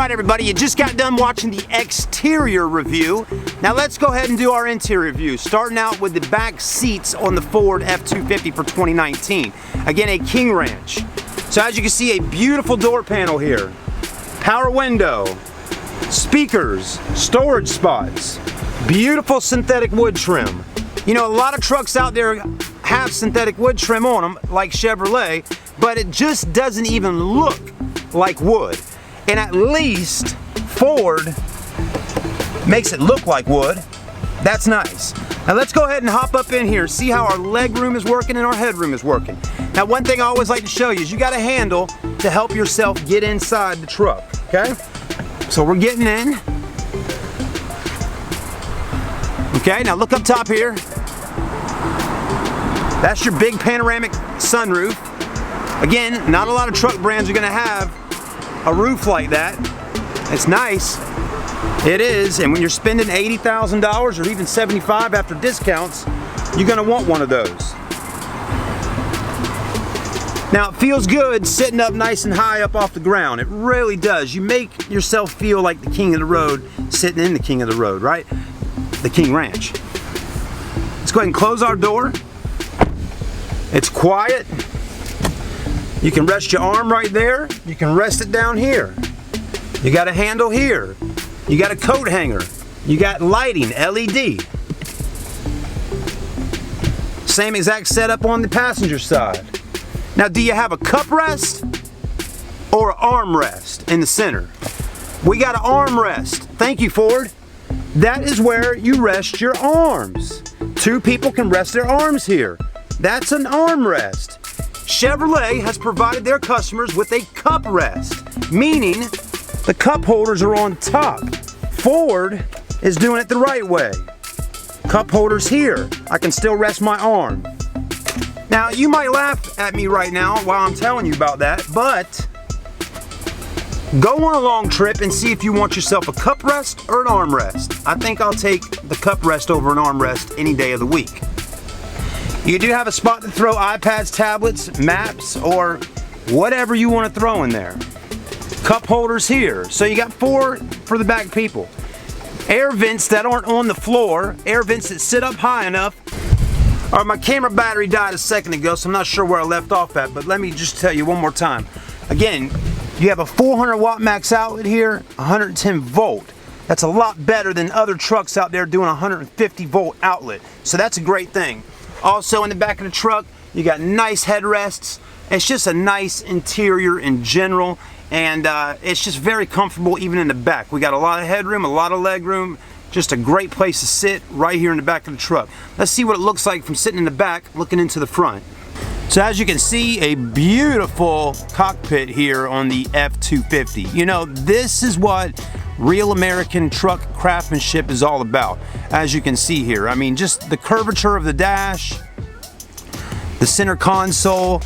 Alright everybody, you just got done watching the exterior review. Now let's go ahead and do our interior review, starting out with the back seats on the Ford F250 for 2019. Again, a King Ranch. So as you can see, a beautiful door panel here. Power window, speakers, storage spots, beautiful synthetic wood trim. You know, a lot of trucks out there have synthetic wood trim on them, like Chevrolet, but it just doesn't even look like wood. And at least Ford makes it look like wood. That's nice. Now let's go ahead and hop up in here, see how our leg room is working and our headroom is working. Now one thing I always like to show you is you got a handle to help yourself get inside the truck, okay? So we're getting in. Okay, now look up top here. That's your big panoramic sunroof. Again, not a lot of truck brands are gonna have a roof like that. It's nice. It is, and when you're spending $80,000 or even $75,000 after discounts, you're gonna want one of those. Now it feels good sitting up nice and high up off the ground. It really does. You make yourself feel like the king of the road sitting in the king of the road, right? The King Ranch. Let's go ahead and close our door. It's quiet. You can rest your arm right there. You can rest it down here. You got a handle here. You got a coat hanger. You got lighting, LED. Same exact setup on the passenger side. Now, do you have a cup rest or an arm rest in the center? We got an arm rest. Thank you, Ford. That is where you rest your arms. Two people can rest their arms here. That's an arm rest. Chevrolet has provided their customers with a cup rest, meaning the cup holders are on top. Ford is doing it the right way. Cup holders here. I can still rest my arm. Now, you might laugh at me right now while I'm telling you about that, but go on a long trip and see if you want yourself a cup rest or an arm rest. I think I'll take the cup rest over an arm rest any day of the week. You do have a spot to throw iPads, tablets, maps, or whatever you want to throw in there. Cup holders here. So you got 4 for the back people. Air vents that aren't on the floor. Air vents that sit up high enough. All right, my camera battery died a second ago, so I'm not sure where I left off at, but let me just tell you one more time. Again, you have a 400 watt max outlet here, 110 volt. That's a lot better than other trucks out there doing 150 volt outlet. So that's a great thing. Also in the back of the truck, you got nice headrests. It's just a nice interior in general, and it's just very comfortable even in the back. We got a lot of headroom, a lot of leg room, just a great place to sit right here in the back of the truck. Let's see what it looks like from sitting in the back looking into the front. So as you can see, a beautiful cockpit here on the F250. You know, this is what real American truck craftsmanship is all about. As you can see here, I mean, just the curvature of the dash, the center console,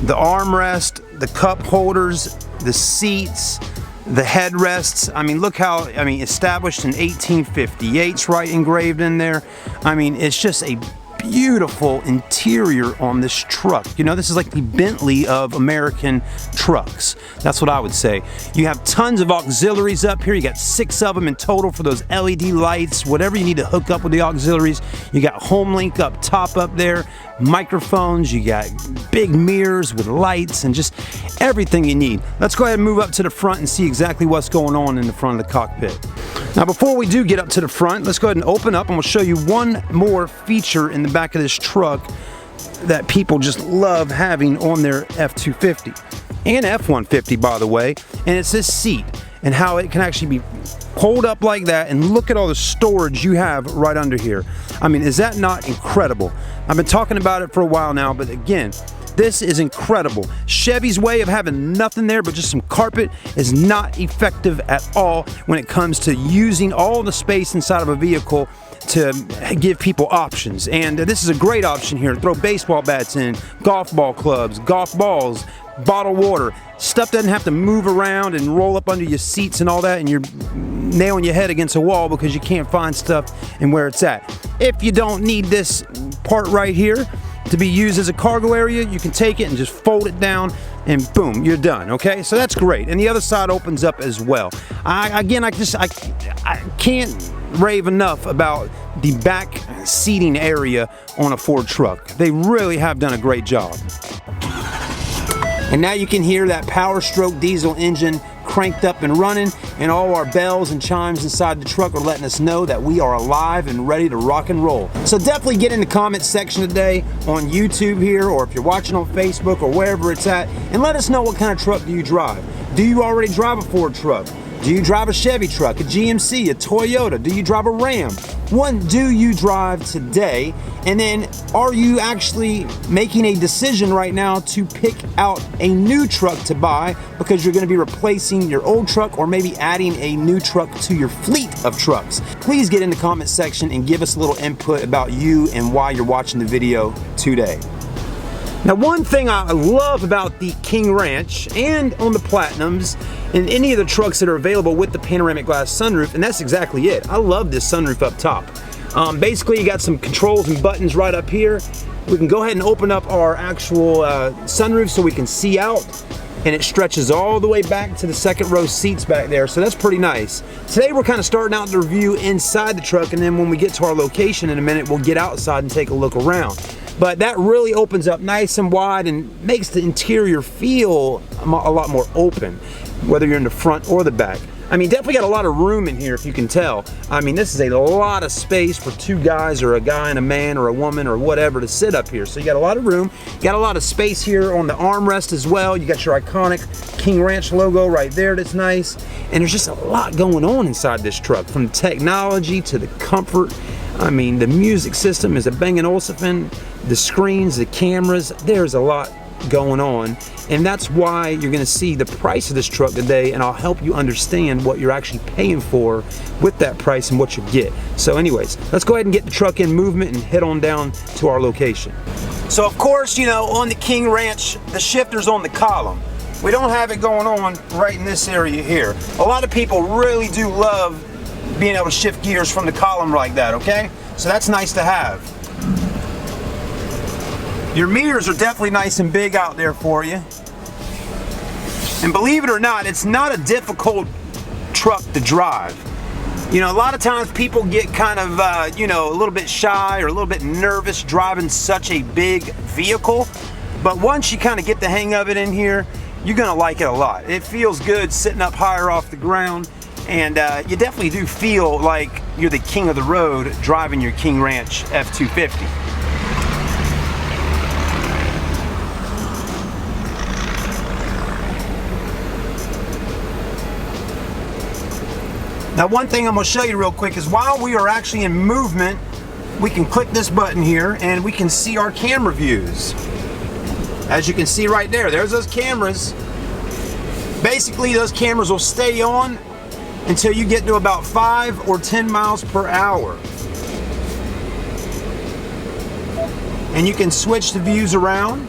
the armrest, the cup holders, the seats, the headrests. I mean, look how, established in 1858's right engraved in there. I mean, it's just a beautiful interior on this truck. You know, this is like the Bentley of American trucks. That's what I would say. You have tons of auxiliaries up here. You got 6 of them in total for those LED lights, whatever you need to hook up with the auxiliaries. You got HomeLink up top up there, microphones, you got big mirrors with lights and just everything you need. Let's go ahead and move up to the front and see exactly what's going on in the front of the cockpit. Now before we do get up to the front, let's go ahead and open up and we'll show you one more feature in the back of this truck that people just love having on their F250 and F150, by the way, and it's this seat and how it can actually be pulled up like that, and look at all the storage you have right under here. I mean, is that not incredible? I've been talking about it for a while now, but again, this is incredible. Chevy's way of having nothing there but just some carpet is not effective at all when it comes to using all the space inside of a vehicle to give people options. And this is a great option here. Throw baseball bats in, golf ball clubs, golf balls, bottled water. Stuff doesn't have to move around and roll up under your seats and all that, and you're nailing your head against a wall because you can't find stuff and where it's at. If you don't need this part right here, to be used as a cargo area, you can take it and just fold it down and boom, you're done, okay? So that's great. And the other side opens up as well. I can't rave enough about the back seating area on a Ford truck. They really have done a great job. And now you can hear that Power Stroke diesel engine cranked up and running, and all our bells and chimes inside the truck are letting us know that we are alive and ready to rock and roll. So definitely get in the comments section today on YouTube here, or if you're watching on Facebook or wherever it's at, and let us know what kind of truck do you drive. Do you already drive a Ford truck? Do you drive a Chevy truck, a GMC, a Toyota? Do you drive a Ram? What do you drive today? And then are you actually making a decision right now to pick out a new truck to buy because you're going to be replacing your old truck or maybe adding a new truck to your fleet of trucks? Please get in the comment section and give us a little input about you and why you're watching the video today. Now, one thing I love about the King Ranch and on the Platinums and any of the trucks that are available with the panoramic glass sunroof, and that's exactly it. I love this sunroof up top. Basically, you got some controls and buttons right up here. We can go ahead and open up our actual sunroof so we can see out, and it stretches all the way back to the second row seats back there, so that's pretty nice. Today we're kind of starting out the review inside the truck, and then when we get to our location in a minute, we'll get outside and take a look around. But that really opens up nice and wide and makes the interior feel a lot more open, whether you're in the front or the back. I mean, definitely got a lot of room in here if you can tell. I mean, this is a lot of space for two guys or a guy and a man or a woman or whatever to sit up here. So you got a lot of room. You got a lot of space here on the armrest as well. You got your iconic King Ranch logo right there that's nice. And there's just a lot going on inside this truck, from technology to the comfort. I mean, the music system is a Bang & Olufsen, the screens, the cameras, there's a lot going on. And that's why you're gonna see the price of this truck today, and I'll help you understand what you're actually paying for with that price and what you get. So anyways, let's go ahead and get the truck in movement and head on down to our location. So of course, you know, on the King Ranch, the shifter's on the column. We don't have it going on right in this area here. A lot of people really do love being able to shift gears from the column like that, okay? So that's nice to have. Your mirrors are definitely nice and big out there for you. And believe it or not, it's not a difficult truck to drive. You know, a lot of times people get kind of, you know, a little bit shy or a little bit nervous driving such a big vehicle. But once you kind of get the hang of it in here, you're gonna like it a lot. It feels good sitting up higher off the ground. And you definitely do feel like you're the king of the road driving your King Ranch F250. Now, one thing I'm going to show you real quick is while we are actually in movement, we can click this button here and we can see our camera views. As you can see right there, there's those cameras. Basically, those cameras will stay on until you get to about 5 or 10 miles per hour. And you can switch the views around.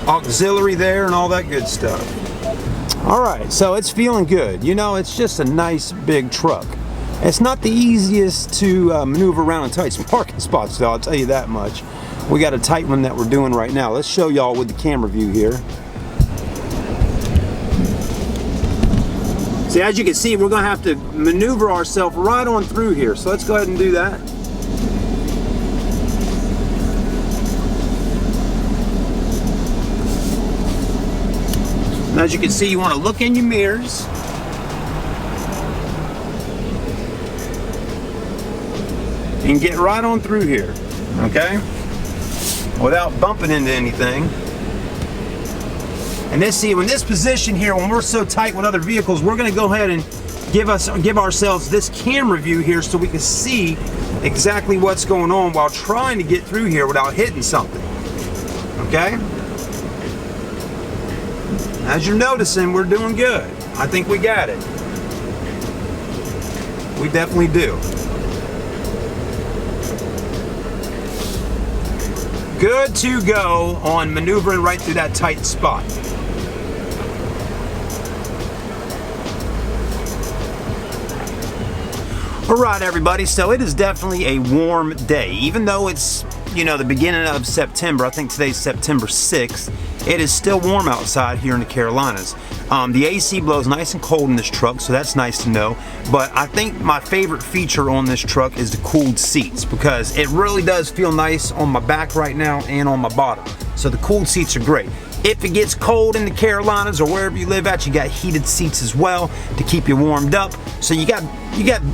Auxiliary there and all that good stuff. All right, so it's feeling good. You know, it's just a nice big truck. It's not the easiest to maneuver around in tight parking spots, though, I'll tell you that much. We got a tight one that we're doing right now. Let's show y'all with the camera view here. See, as you can see, we're gonna have to maneuver ourselves right on through here. So let's go ahead and do that. And as you can see, you wanna look in your mirrors. And get right on through here, okay? Without bumping into anything. And then see, in this position here, when we're so tight with other vehicles, we're gonna go ahead and give ourselves this camera view here so we can see exactly what's going on while trying to get through here without hitting something, okay? As you're noticing, we're doing good. I think we got it. We definitely do. Good to go on maneuvering right through that tight spot. Alright everybody, so it is definitely a warm day. Even though it's, the beginning of September, I think today's September 6th, it is still warm outside here in the Carolinas. The AC blows nice and cold in this truck, so that's nice to know. But I think my favorite feature on this truck is the cooled seats, because it really does feel nice on my back right now and on my bottom. So the cooled seats are great. If it gets cold in the Carolinas or wherever you live at, you got heated seats as well to keep you warmed up. So you got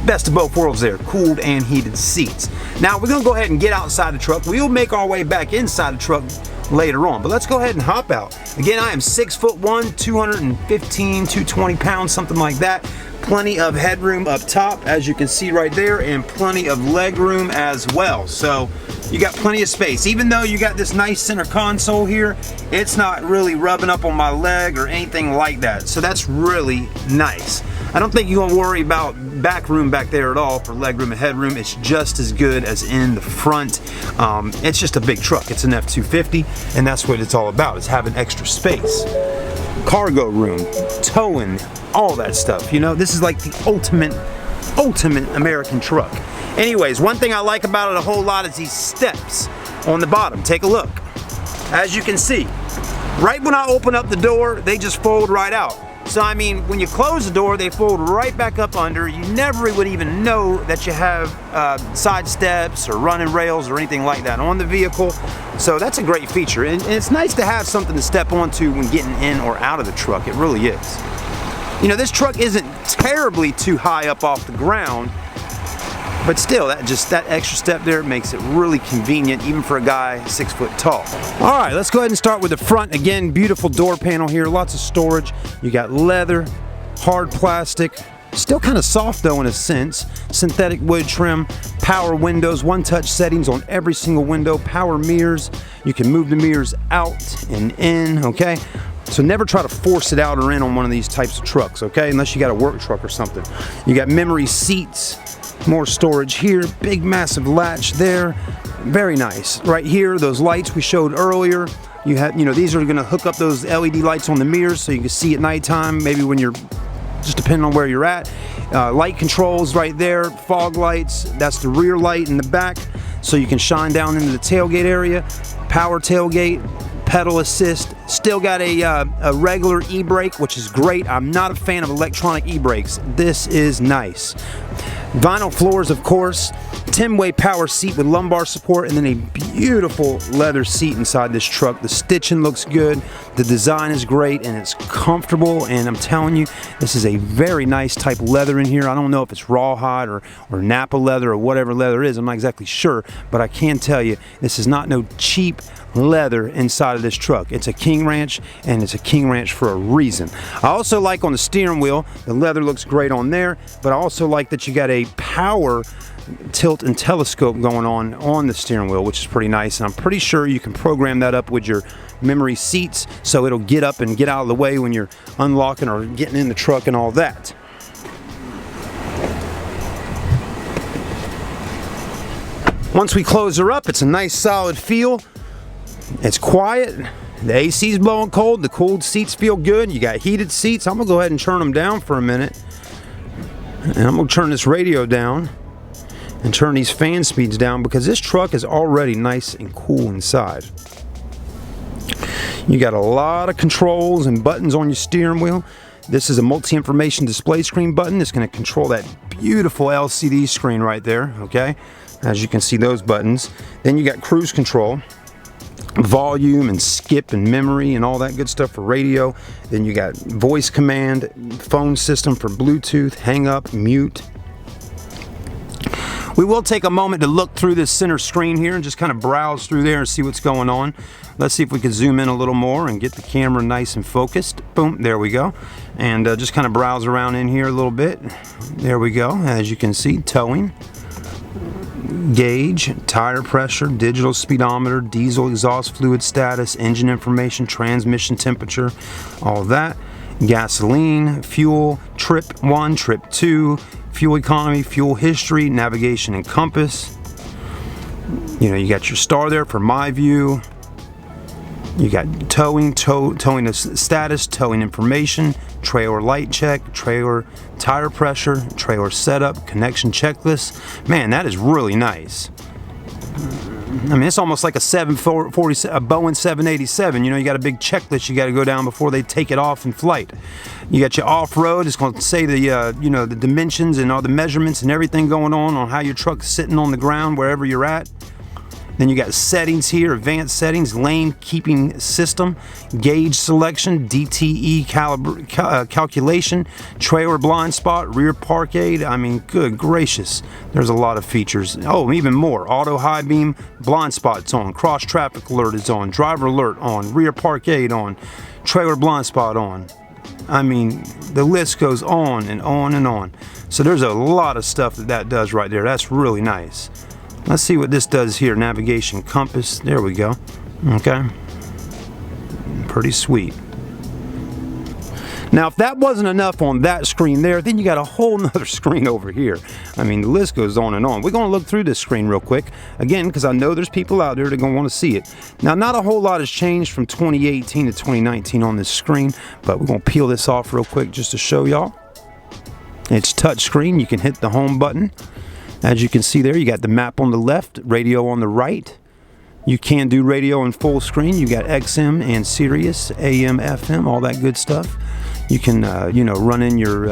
best of both worlds there, cooled and heated seats. Now we're gonna go ahead and get outside the truck. We'll make our way back inside the truck later on, but let's go ahead and hop out. Again, I am 6'1", 215, 220 pounds, something like that. Plenty of headroom up top, as you can see right there, and plenty of leg room as well. So you got plenty of space. Even though you got this nice center console here, it's not really rubbing up on my leg or anything like that. So that's really nice. I don't think you're gonna worry about back room back there at all for leg room and headroom. It's just as good as in the front. It's just a big truck. It's an F250, and that's what it's all about. It's having extra space. Cargo room, towing, all that stuff. This is like the ultimate American truck. Anyways, one thing I like about it a whole lot is these steps on the bottom. Take a look. As you can see, right when I open up the door, they just fold right out. So I mean, when you close the door, they fold right back up under. You never would even know that you have side steps or running rails or anything like that on the vehicle. So that's a great feature. And it's nice to have something to step onto when getting in or out of the truck. It really is. This truck isn't terribly too high up off the ground, but still, that extra step there makes it really convenient, even for a guy 6 foot tall. All right, let's go ahead and start with the front. Again, beautiful door panel here, lots of storage. You got leather, hard plastic, still kind of soft though in a sense. Synthetic wood trim, power windows, one-touch settings on every single window, power mirrors. You can move the mirrors out and in, okay? So never try to force it out or in on one of these types of trucks, okay? Unless you got a work truck or something. You got memory seats, more storage here, big massive latch there, very nice. Right here, those lights we showed earlier, you have, these are gonna hook up those LED lights on the mirrors so you can see at nighttime, maybe when you're, just depending on where you're at. Light controls right there, fog lights, that's the rear light in the back, so you can shine down into the tailgate area. Power tailgate, pedal assist, still got a regular e-brake, which is great. I'm not a fan of electronic e-brakes. This is nice. Vinyl floors, of course, 10-way power seat with lumbar support, and then a beautiful leather seat inside this truck. The stitching looks good, the design is great, and it's comfortable, and I'm telling you, this is a very nice type of leather in here. I don't know if it's rawhide or Napa leather or whatever leather is, I'm not exactly sure, but I can tell you, this is not no cheap leather inside of this truck. It's a King Ranch, and it's a King Ranch for a reason. I also like on the steering wheel, the leather looks great on there, but I also like that you got a power tilt and telescope going on the steering wheel, which is pretty nice, and I'm pretty sure you can program that up with your memory seats so it'll get up and get out of the way when you're unlocking or getting in the truck and all that. Once we close her up, it's a nice solid feel. It's quiet, the AC's blowing cold, the cooled seats feel good, you got heated seats. I'm gonna go ahead and turn them down for a minute, and I'm gonna turn this radio down and turn these fan speeds down because this truck is already nice and cool inside. You got a lot of controls and buttons on your steering wheel. This is a multi-information display screen button. It's going to control that beautiful LCD screen right there, okay? As you can see, those buttons. Then you got cruise control, volume and skip and memory and all that good stuff for radio. Then you got voice command, phone system for Bluetooth, hang up, mute. We will take a moment to look through this center screen here and just kind of browse through there and see what's going on. Let's see if we can zoom in a little more and get the camera nice and focused. Boom, there we go. And just kind of browse around in here a little bit. There we go. As you can see, towing, gauge, tire pressure, digital speedometer, diesel exhaust fluid status, engine information, transmission temperature, all that. Gasoline, fuel, trip 1, trip 2, fuel economy, fuel history, navigation and compass. You got your star there for my view. You got towing status, towing information, trailer light check, trailer tire pressure, trailer setup, connection checklist. Man, that is really nice. I mean, it's almost like a 740, a Boeing 787. You know, you got a big checklist you got to go down before they take it off in flight. You got your off-road. It's going to say the, you know, the dimensions and all the measurements and everything going on how your truck's sitting on the ground wherever you're at. Then you got settings here, advanced settings, lane keeping system, gauge selection, DTE calculation, trailer blind spot, rear park aid. I mean, good gracious, there's a lot of features. Oh, even more. Auto high beam blind spots on, cross traffic alert is on, driver alert on, rear park aid on, trailer blind spot on. I mean, the list goes on and on and on. So there's a lot of stuff that does right there. That's really nice. Let's see what this does here. Navigation, compass. There we go. Okay. Pretty sweet. Now, if that wasn't enough on that screen there, then you got a whole nother screen over here. I mean, the list goes on and on. We're going to look through this screen real quick. Again, because I know there's people out there that are going to want to see it. Now, not a whole lot has changed from 2018 to 2019 on this screen, but we're going to peel this off real quick just to show y'all. It's touch screen. You can hit the home button. As you can see there, you got the map on the left, radio on the right. You can do radio in full screen. You got XM and Sirius, AM, FM, all that good stuff. You can, you know, run in your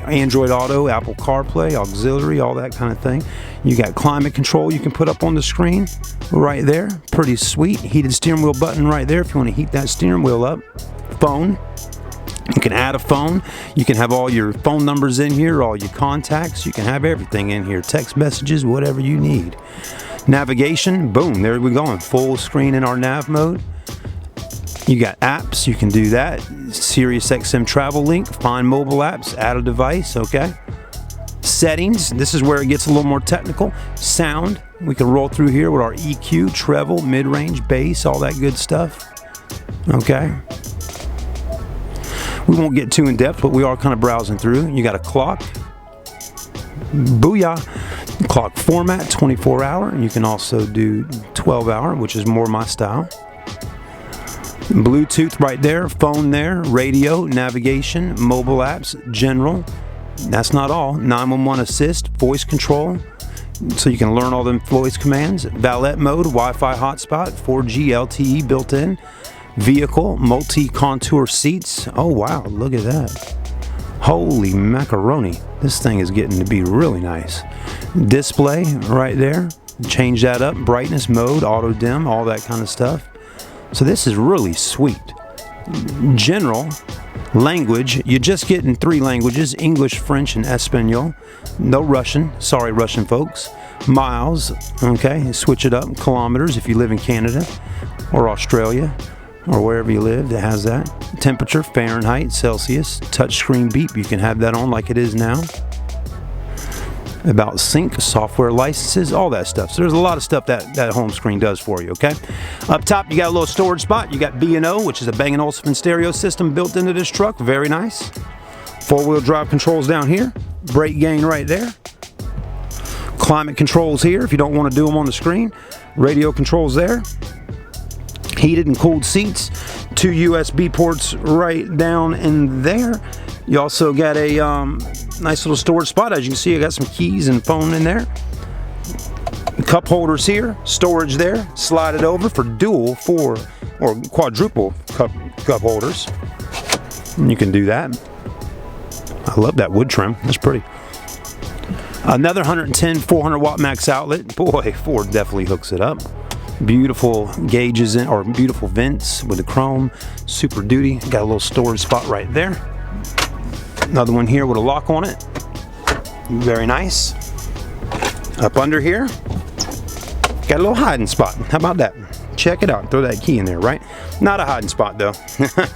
Android Auto, Apple CarPlay, auxiliary, all that kind of thing. You got climate control you can put up on the screen right there. Pretty sweet. Heated steering wheel button right there if you want to heat that steering wheel up. Phone. You can add a phone. You can have all your phone numbers in here, all your contacts. You can have everything in here. Text messages, whatever you need. Navigation, boom, there we go. In full screen in our nav mode. You got apps, you can do that. Sirius XM Travel Link, find mobile apps, add a device, okay. Settings, this is where it gets a little more technical. Sound, we can roll through here with our EQ, treble, mid-range, bass, all that good stuff. Okay. We won't get too in depth, but we are kind of browsing through. You got a clock. Booyah. Clock format, 24-hour. You can also do 12-hour, which is more my style. Bluetooth right there, phone there, radio, navigation, mobile apps, general. That's not all. 911 assist, voice control, so you can learn all them voice commands. Valet mode, Wi-Fi hotspot, 4G LTE built in. Vehicle, multi-contour seats. Oh wow, look at that. Holy macaroni. This thing is getting to be really nice. Display right there. Change that up. Brightness mode, auto dim, all that kind of stuff. So this is really sweet. General language, you're just getting 3 languages, English, French, and Espanol. No Russian. Sorry, Russian folks. Miles, okay, switch it up. Kilometers if you live in Canada or Australia, or wherever you live that has that. Temperature, Fahrenheit, Celsius, touchscreen beep, you can have that on like it is now. About sync, software licenses, all that stuff. So there's a lot of stuff that home screen does for you, okay? Up top, you got a little storage spot. You got B&O, which is a Bang & Olufsen stereo system built into this truck. Very nice. 4-wheel drive controls down here. Brake gain right there. Climate controls here if you don't want to do them on the screen. Radio controls there. Heated and cooled seats, 2 USB ports right down in there. You also got a nice little storage spot. As you can see, I got some keys and phone in there. Cup holders here, storage there. Slide it over for dual, 4 or quadruple cup holders. And you can do that. I love that wood trim. That's pretty. Another 110 400 watt max outlet. Boy, Ford definitely hooks it up. Beautiful gauges in, or beautiful vents with the chrome. Super Duty. Got a little storage spot right there. Another one here with a lock on it. Very nice. Up under here, got a little hiding spot. How about that? Check it out. Throw that key in there, right? Not a hiding spot though.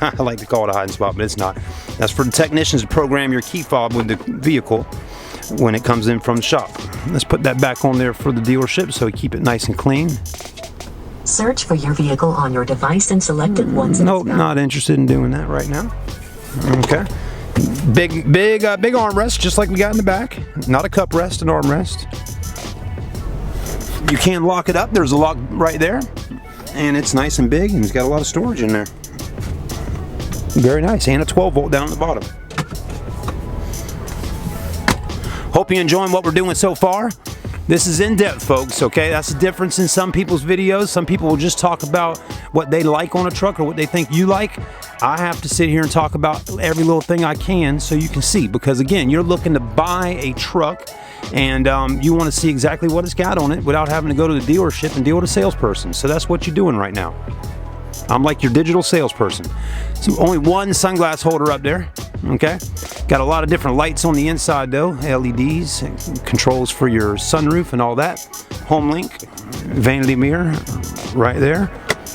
I like to call it a hiding spot, but it's not. That's for the technicians to program your key fob with the vehicle when it comes in from the shop. Let's put that back on there for the dealership so we keep it nice and clean. Search for your vehicle on your device and select it once. Nope, not interested in doing that right now. Okay. Big armrest, just like we got in the back. Not a cup rest, an armrest. You can lock it up. There's a lock right there. and it's nice and big, and it's got a lot of storage in there. Very nice, and a 12 volt down at the bottom. Hope you're enjoying what we're doing so far. This is in-depth, folks, okay? That's the difference in some people's videos. Some people will just talk about what they like on a truck or what they think you like. I have to sit here and talk about every little thing I can so you can see, because again, you're looking to buy a truck and you want to see exactly what it's got on it without having to go to the dealership and deal with a salesperson. So that's what you're doing right now. I'm like your digital salesperson. So only one sunglass holder up there, okay? Got a lot of different lights on the inside though, LEDs, controls for your sunroof and all that. Home link, vanity mirror right there.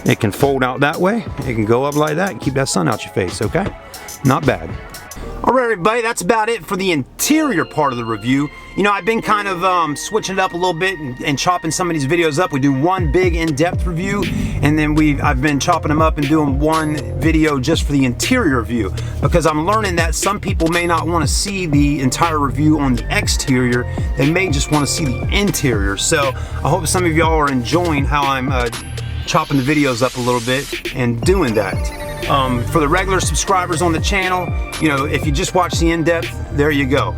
It can fold out that way. It can go up like that and keep that sun out your face, okay? Not bad. All right, everybody, that's about it for the interior part of the review. You know, I've been kind of switching it up a little bit and chopping some of these videos up. We do one big in-depth review, and then I've been chopping them up and doing one video just for the interior view, because I'm learning that some people may not want to see the entire review on the exterior. They may just want to see the interior. So I hope some of y'all are enjoying how I'm chopping the videos up a little bit and doing that. For the regular subscribers on the channel, you know, if you just watch the in-depth, there you go.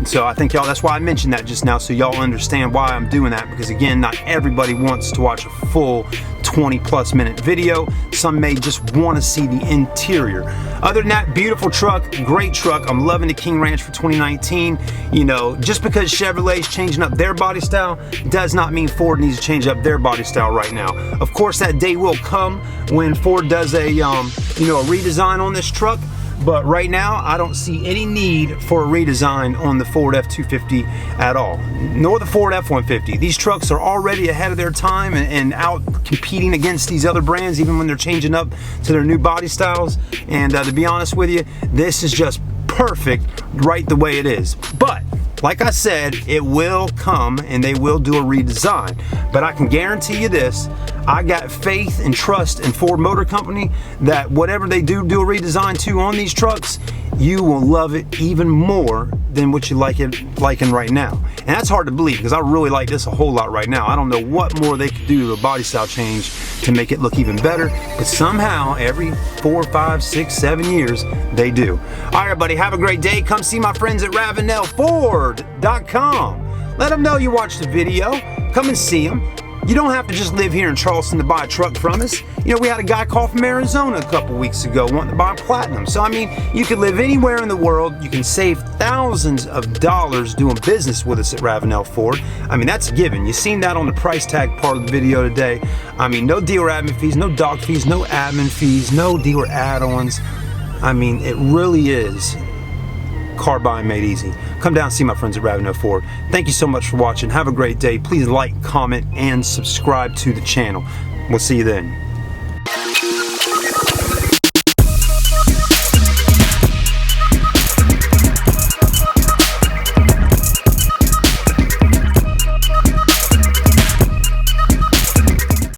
So I think y'all, that's why I mentioned that just now, so y'all understand why I'm doing that, because again, not everybody wants to watch a full 20+ minute video. Some may just want to see the interior. Other than that, beautiful truck, great truck. I'm loving the King Ranch for 2019. You know, just because Chevrolet's changing up their body style does not mean Ford needs to change up their body style right now. Of course, that day will come when Ford does a you know, a redesign on this truck. But right now, I don't see any need for a redesign on the Ford F250 at all, nor the Ford F-150. These trucks are already ahead of their time and out competing against these other brands, even when they're changing up to their new body styles. And to be honest with you, this is just perfect right the way it is. But like I said, it will come and they will do a redesign. But I can guarantee you this, I got faith and trust in Ford Motor Company that whatever they do a redesign to on these trucks, you will love it even more than what you liking right now. And that's hard to believe, because I really like this a whole lot right now. I don't know what more they could do to a body style change to make it look even better, but somehow every 4, 5, 6, 7 years they do. All right, everybody, have a great day. Come see my friends at RavenelFord.com. Let them know you watched the video. Come and see them. You don't have to just live here in Charleston to buy a truck from us. You know, we had a guy call from Arizona a couple weeks ago wanting to buy a Platinum. So, I mean, you can live anywhere in the world. You can save thousands of dollars doing business with us at Ravenel Ford. I mean, that's a given. You've seen that on the price tag part of the video today. I mean, no dealer admin fees, no doc fees, no admin fees, no dealer add-ons. I mean, it really is car buying made easy. Come down and see my friends at Ravenel Ford. Thank you so much for watching. Have a great day. Please like, comment, and subscribe to the channel. We'll see you then.